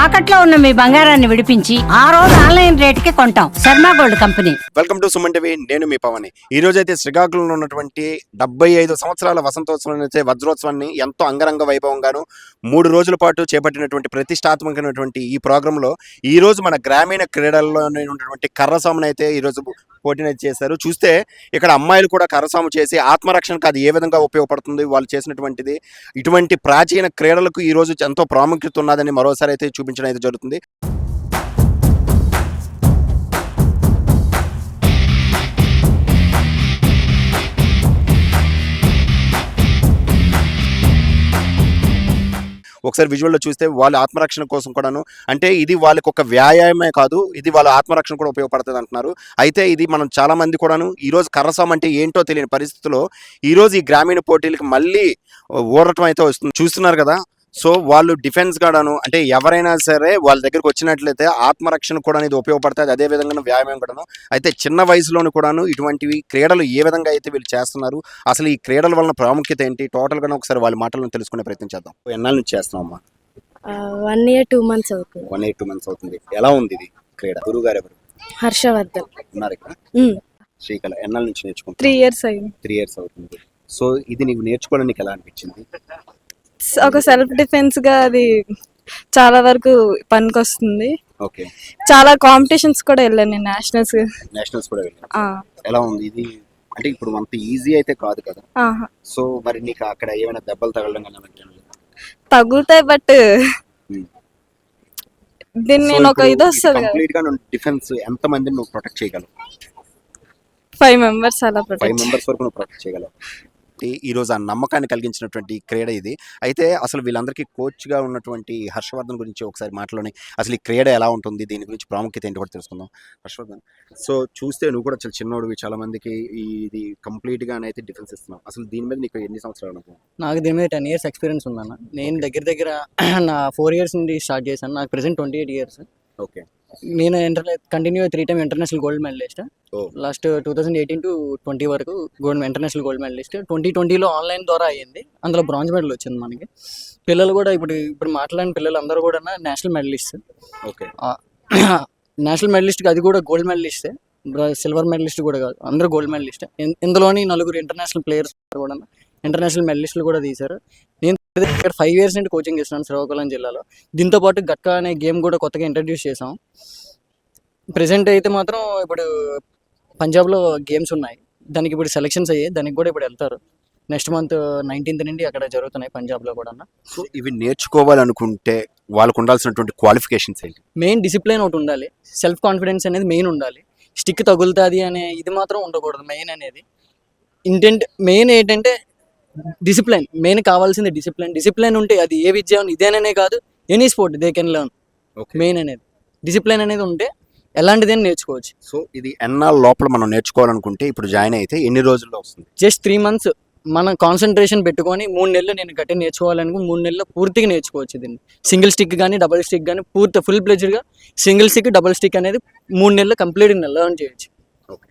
తాకట్లో ఉన్న మీ బంగారాన్ని విడిపించి ఆ రోజు ఆన్లైన్ రేటుకి కొంటాం. Sharma gold company. Welcome to Suman TV. నేను మీ పవన్. ఈ రోజు అయితే శ్రీకాకుళంలో ఉన్నటువంటి 75 సంవత్సరాల వసంతోత్సవం అయితే వజ్రోత్సవాన్ని ఎంతో అంగరంగ వైభవంగాను 3 రోజుల పాటు చేపట్టినటువంటి ప్రతిష్టాత్మకమైనటువంటి ఈ ప్రోగ్రాంలో ఈ రోజు మన గ్రామీణ క్రీడల్లో ఉన్నటువంటి కర్రసామును అయితే ఈ రోజు పోటీని చేశారు. చూస్తే ఇక్కడ అమ్మాయిలు కూడా కర్రసాము చేసి ఆత్మరక్షణకు అది ఏ విధంగా ఉపయోగపడుతుంది వాళ్ళు చేసినటువంటిది, ఇటువంటి ప్రాచీన క్రీడలకు ఈ రోజు ఎంతో ప్రాముఖ్యత ఉన్నదని మరోసారి అయితే చూపించడం అయితే జరుగుతుంది. ఒకసారి విజువల్లో చూస్తే వాళ్ళ ఆత్మరక్షణ కోసం కూడాను, అంటే ఇది వాళ్ళకి ఒక వ్యాయామమే కాదు, ఇది వాళ్ళ ఆత్మరక్షణ కూడా ఉపయోగపడుతుంది అంటున్నారు. అయితే ఇది మనం చాలా మంది కూడాను ఈరోజు కర్రసాం అంటే ఏంటో తెలియని పరిస్థితిలో ఈరోజు ఈ గ్రామీణ పోటీలకు మళ్ళీ ఊరటం అయితే వస్తుంది. చూస్తున్నారు కదా. సో వాళ్ళు డిఫెన్స్ కూడాను, అంటే ఎవరైనా సరే వాళ్ళ దగ్గరకు వచ్చినట్లయితే ఆత్మరక్షణ కూడా ఇది ఉపయోగపడుతుంది, అదే విధంగా వ్యాయామం కూడాను. అయితే చిన్న వయసులోను కూడాను ఇటువంటివి క్రీడలు ఏ విధంగా అయితే వీళ్ళు చేస్తున్నారు, అసలు ఈ క్రీడల వలన ప్రాముఖ్యత ఏంటి, టోటల్గా ఒకసారి వాళ్ళ మాటలను తెలుసుకునే ప్రయత్నం చేద్దాం. ఎన్నాళ్ళ నుంచి చేస్తున్నామమ్మా? 1 year 2 months అవుతుంది. 1 year 2 months అవుతుంది. ఎలా ఉంది ఇది క్రీడ? గురువు గారు ఎవరు హర్షవర్ధన్ ఉన్నారు ఇక్కడ? శ్రీకళ ఎన్నాళ్ళ నుంచి నేర్చుకుంటా? 3 years అయింది. 3 years అవుతుంది. సో ఇది నీకు నేర్చుకోవడం నీకు ఎలా అనిపించింది? ఒక సెల్ఫ్ డిఫెన్స్ గా అది చాలా వరకు పనికొస్తుంది. ఓకే. చాలా కాంపిటీషన్స్ కూడా వెళ్ళాను నేను, నేషనల్స్ కూడా వెళ్ళాను. ఎలా ఉంది ఇది? అంటే ఇప్పుడు అంత ఈజీ అయితే కాదు కదా. సో మరి నీకు అక్కడ ఏమైనా దెబ్బలు తగలడం కానీ తగులుతాయి, బట్ దీన్ని నేను ఒక ఇది వస్తుంది కంప్లీట్ గా డిఫెన్స్ ఎంత మందిని నువ్వు ప్రొటెక్ట్ చేయగలవు? 5 members అలా 5 members వరకు నువ్వు ప్రొటెక్ట్ చేయగలవు. ఈ రోజు ఆ నమ్మకాన్ని కలిగించినటువంటి క్రీడ ఇది. అయితే అసలు వీళ్ళందరికీ కోచ్గా ఉన్నటువంటి హర్షవర్ధన్ గురించి ఒకసారి మాటలోని అసలు ఈ క్రీడ ఎలా ఉంటుంది, దీని గురించి ప్రాముఖ్యత ఏంటి కూడా తెలుసుకుందాం. హర్షవర్ధన్, సో చూస్తే నువ్వు కూడా చాలా చిన్నోడివి, చాలా మందికి ఇది కంప్లీట్గా అయితే డిఫెన్స్ ఇస్తున్నావు. అసలు దీని మీద నీకు ఎన్ని సంవత్సరాలు అనుకో? నాకు దీని మీద 10 years ఎక్స్పీరియన్స్ ఉందన్న. నేను దగ్గర నా 4 years నుండి స్టార్ట్ చేశాను. నాకు ప్రెసెంట్ 28 years. ఓకే. నేను continue 3 time international gold medallist. Last 2018 to 20 వరకు ఇంటర్నేషనల్ గోల్డ్ మెడలిస్ట్. 2020లో ఆన్లైన్ ద్వారా అయ్యింది, అందులో బ్రాంజ్ మెడల్ వచ్చింది మనకి. పిల్లలు కూడా ఇప్పుడు మాట్లాడిన పిల్లలు అందరూ కూడా నేషనల్ మెడలిస్ట్. ఓకే. నేషనల్ మెడలిస్ట్కి అది కూడా గోల్డ్ మెడలిస్టే, సిల్వర్ మెడలిస్ట్ కూడా కాదు, అందరూ గోల్డ్ మెడలిస్టే. ఇందులోని 4 ఇంటర్నేషనల్ ప్లేయర్స్ కూడా ఇంటర్నేషనల్ మెడలిస్టులు కూడా తీశారు. నేను ఇక్కడ 5 years నుండి కోచింగ్ ఇస్తున్నాను శ్రీకాకుళం జిల్లాలో. దీంతోపాటు గట్కా అనే గేమ్ కూడా కొత్తగా ఇంట్రడ్యూస్ చేసాం. ప్రెసెంట్ అయితే మాత్రం ఇప్పుడు పంజాబ్లో గేమ్స్ ఉన్నాయి, దానికి ఇప్పుడు సెలెక్షన్స్ అయ్యాయి, దానికి కూడా ఇప్పుడు వెళ్తారు. నెక్స్ట్ మంత్ 19th నుండి అక్కడ జరుగుతున్నాయి పంజాబ్లో కూడా. సో ఇవి నేర్చుకోవాలనుకుంటే వాళ్ళకు ఉండాల్సినటువంటి క్వాలిఫికేషన్స్ ఏంటి? మెయిన్ డిసిప్లిన్ ఒకటి ఉండాలి, సెల్ఫ్ కాన్ఫిడెన్స్ అనేది మెయిన్ ఉండాలి. స్టిక్ తగులుతుంది అనే ఇది మాత్రం ఉండకూడదు. మెయిన్ అనేది ఇంటెంట్, మెయిన్ ఏంటంటే డిసిప్లిన్. మెయిన్ కావాల్సింది డిసిప్లిన్ ఉంటే అది ఏ విద్య ఇదేననే కాదు, any sport they can learn. Main అనేది డిసిప్లిన్ అనేది ఉంటే ఎలాంటిదని నేర్చుకోవచ్చు. సో ఇది ఎన్నాళ్ళ లోపల మనం నేర్చుకోవాలనుకుంటే ఇప్పుడు జాయిన్ అయితే ఎన్ని రోజుల్లో వస్తుంది? జస్ట్ 3 months మనం కాన్సన్ట్రేషన్ పెట్టుకొని 3 నెలలు నేను గట్టి నేర్చుకోవాలనుకో 3 నెలల్లో పూర్తిగా నేర్చుకోవచ్చు. దీన్ని సింగిల్ స్టిక్ కానీ డబుల్ స్టిక్ కానీ పూర్తి ఫుల్ ప్లెజర్గా సింగిల్ స్టిక్ డబుల్ స్టిక్ అనేది 3 నెలలు కంప్లీట్గా లెర్న్ చేయొచ్చు. ఓకే.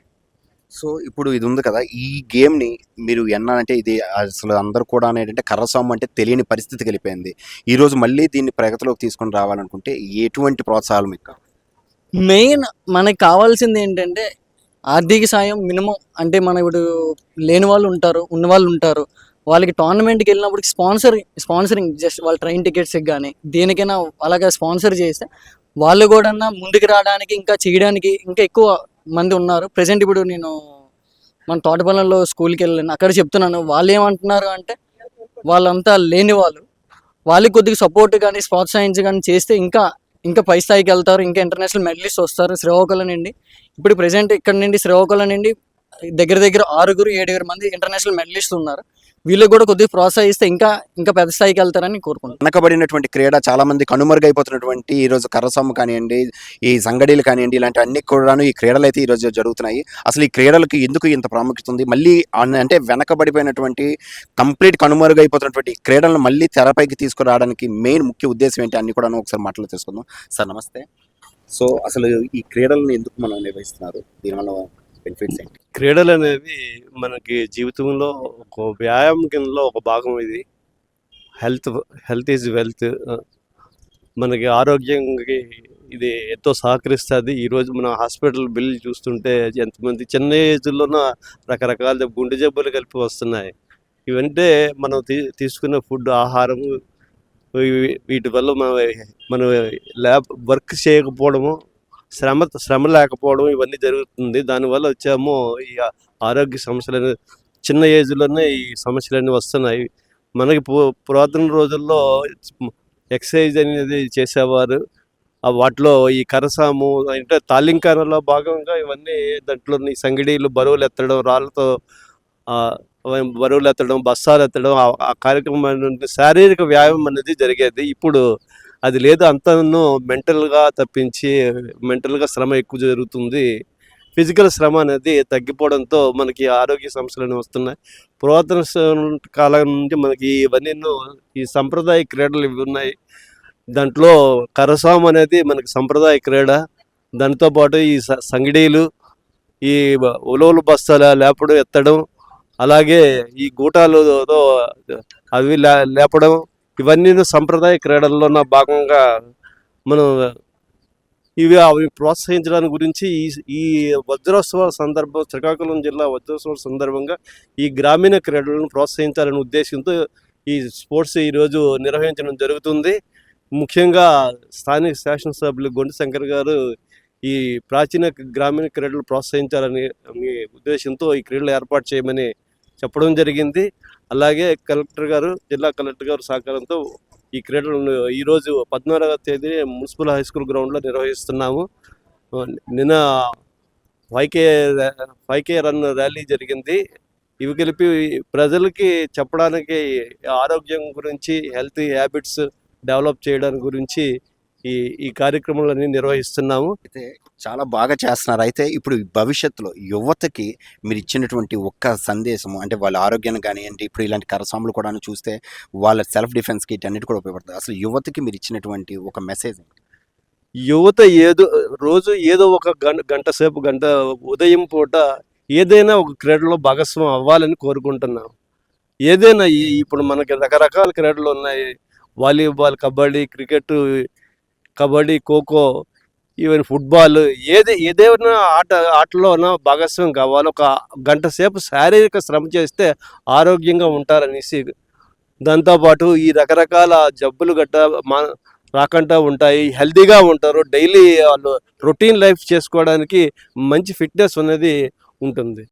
సో ఇప్పుడు ఇది ఉంది కదా, ఈ గేమ్ని మీరు ఎన్నాలంటే ఇది అసలు అందరూ కూడా ఏంటంటే కర్రసాము అంటే తెలియని పరిస్థితికి వెళ్ళిపోయింది. ఈరోజు మళ్ళీ దీన్ని ప్రగతిలోకి తీసుకొని రావాలనుకుంటే ఎటువంటి ప్రోత్సాహాలు మీకు? మెయిన్ మనకి కావాల్సింది ఏంటంటే ఆర్థిక సాయం మినిమం. అంటే మన ఇప్పుడు లేని వాళ్ళు ఉంటారు, ఉన్న వాళ్ళు ఉంటారు, వాళ్ళకి టోర్నమెంట్కి వెళ్ళినప్పుడు స్పాన్సరింగ్ జస్ట్ వాళ్ళ ట్రైన్ టికెట్స్కి కానీ దేనికైనా అలాగే స్పాన్సర్ చేస్తే వాళ్ళు కూడా ముందుకు రావడానికి ఇంకా చేయడానికి ఇంకా ఎక్కువ మంది ఉన్నారు. ప్రజెంట్ ఇప్పుడు నేను మన తోటపల్లంలో స్కూల్కి వెళ్ళాను, అక్కడ చెప్తున్నాను. వాళ్ళు ఏమంటున్నారు అంటే వాళ్ళంతా లేని వాళ్ళకి కొద్దిగా సపోర్ట్ కానీ ప్రోత్సహించి కానీ చేస్తే ఇంకా పై స్థాయికి వెళ్తారు, ఇంకా ఇంటర్నేషనల్ మెడలిస్ట్ వస్తారు శ్రీకాకుళం నుండి. ఇప్పుడు ప్రెసెంట్ ఇక్కడ నుండి శ్రీకాకుళం నుండి దగ్గర 6-7 మంది ఇంటర్నేషనల్ మెడలిస్టులు ఉన్నారు. వీళ్ళు కూడా కొద్దిగా ప్రోత్సహిస్తే ఇంకా పెద్ద స్థాయికి వెళ్తారని కోరుకుంటున్నాను. వెనకబడినటువంటి క్రీడ చాలా మంది కనుమరుగైపోతున్నటువంటి ఈరోజు కర్రసాము కానివ్వండి, ఈ సంగడీలు కానివ్వండి, ఇలాంటి అన్ని కూడాను ఈ క్రీడలు అయితే ఈరోజు జరుగుతున్నాయి. అసలు ఈ క్రీడలకు ఎందుకు ఇంత ప్రాముఖ్యత ఉంది? మళ్ళీ అంటే వెనకబడిపోయినటువంటి కంప్లీట్ కనుమరుగైపోతున్నటువంటి క్రీడలను మళ్ళీ తెరపైకి తీసుకురావడానికి మెయిన్ ముఖ్య ఉద్దేశం ఏంటి అన్ని కూడా ఒకసారి మాటలు తెలుసుకుందాం. సార్ నమస్తే. సో అసలు ఈ క్రీడలను ఎందుకు మనం నిర్వహిస్తున్నారు, దీనివల్ల బెనిఫిట్స్ ఏంటి? క్రీడలు అనేవి మనకి జీవితంలో ఒక వ్యాయామం కిందలో ఒక భాగం. ఇది హెల్త్ ఈజ్ వెల్త్. మనకి ఆరోగ్యంకి ఇది ఎంతో సహకరిస్తుంది. ఈరోజు మన హాస్పిటల్ బిల్లు చూస్తుంటే ఎంతమంది చిన్న ఏజ్లోన రకరకాల గుండె జబ్బులు కలిపి వస్తున్నాయి. ఇవంటే మనం తీసుకునే ఫుడ్, ఆహారము, వీటి వల్ల మనం వర్క్ చేయకపోవడము, శ్రమ లేకపోవడం ఇవన్నీ జరుగుతుంది. దానివల్ల వచ్చేమో ఈ ఆరోగ్య సమస్యలు చిన్న ఏజ్లోనే ఈ సమస్యలన్నీ వస్తున్నాయి. మనకి పురాతన రోజుల్లో ఎక్సర్సైజ్ అనేది చేసేవారు. వాటిలో ఈ కరసాము అంటే తాలింకానలో భాగంగా ఇవన్నీ దాంట్లో ఈ సంగిడీలు, బరువులు ఎత్తడం, రాళ్ళతో బరువులు ఎత్తడం, బస్తాలు ఎత్తడం, ఆ కార్యక్రమం అనేది శారీరక వ్యాయామం అనేది జరిగేది. ఇప్పుడు అది లేదు. అంతను మెంటల్గా తప్పించి మెంటల్గా శ్రమ ఎక్కువ జరుగుతుంది. ఫిజికల్ శ్రమ అనేది తగ్గిపోవడంతో మనకి ఆరోగ్య సమస్యలు వస్తున్నాయి. పురాతన కాలం నుండి మనకి ఇవన్నీ ఈ సంప్రదాయ క్రీడలు ఇవి ఉన్నాయి. దాంట్లో కరసాం అనేది మనకి సంప్రదాయ క్రీడ. దాంతో పాటు ఈ సంగిడీలు, ఈ ఉలవలు బస్తాల లేపడం, ఎత్తడం, అలాగే ఈ గూటాలతో అవి లేపడం, ఇవన్నీ సంప్రదాయ క్రీడల్లో భాగంగా మనం అవి ప్రోత్సహించడానికి గురించి ఈ వజ్రోత్సవాల సందర్భం, శ్రీకాకుళం జిల్లా వజ్రోత్సవాల సందర్భంగా ఈ గ్రామీణ క్రీడలను ప్రోత్సహించాలనే ఉద్దేశంతో ఈ స్పోర్ట్స్ ఈరోజు నిర్వహించడం జరుగుతుంది. ముఖ్యంగా స్థానిక శాసనసభ్యులు గొంటి శంకర్ గారు ఈ ప్రాచీన గ్రామీణ క్రీడలు ప్రోత్సహించాలని ఉద్దేశంతో ఈ క్రీడలు ఏర్పాటు చేయమని చెప్పడం జరిగింది. అలాగే జిల్లా కలెక్టర్ గారు సహకారంతో ఈ క్రీడలను ఈరోజు 14వ తేదీ మున్సిపల్ హై స్కూల్ గ్రౌండ్లో నిర్వహిస్తున్నాము. నిన్న 5K రన్ ర్యాలీ జరిగింది. ఇవి కలిపి ప్రజలకి చెప్పడానికి ఆరోగ్యం గురించి, హెల్తీ హ్యాబిట్స్ డెవలప్ చేయడానికి గురించి ఈ కార్యక్రమాలన్నీ నిర్వహిస్తున్నాము. అయితే చాలా బాగా చేస్తున్నారు. అయితే ఇప్పుడు భవిష్యత్తులో యువతకి మీరు ఇచ్చినటువంటి ఒక్క సందేశము, అంటే వాళ్ళ ఆరోగ్యాన్ని కానివ్వండి, ఇప్పుడు ఇలాంటి కరసాములు కూడా చూస్తే వాళ్ళ సెల్ఫ్ డిఫెన్స్కి ఇటన్నిటి కూడా ఉపయోగపడుతుంది. అసలు యువతకి మీరు ఇచ్చినటువంటి ఒక మెసేజ్? యువత రోజు ఏదో ఒక గంట ఉదయం పూట ఏదైనా ఒక క్రీడలో భాగస్వామ్యం అవ్వాలని కోరుకుంటున్నాం. ఏదైనా ఇప్పుడు మనకి రకరకాల క్రీడలు ఉన్నాయి. Volleyball, kabaddi, kho kho, even football, ఏదైనా ఆటలోన భాగస్వామ్యం కావాలి. ఒక గంట సేపు శారీరక శ్రమ చేస్తే ఆరోగ్యంగా ఉంటారనేసి, దాంతోపాటు ఈ రకరకాల జబ్బులు రాకుండా ఉంటాయి, హెల్తీగా ఉంటారు. డైలీ వాళ్ళు రొటీన్ లైఫ్ చేసుకోవడానికి మంచి ఫిట్నెస్ అనేది ఉంటుంది.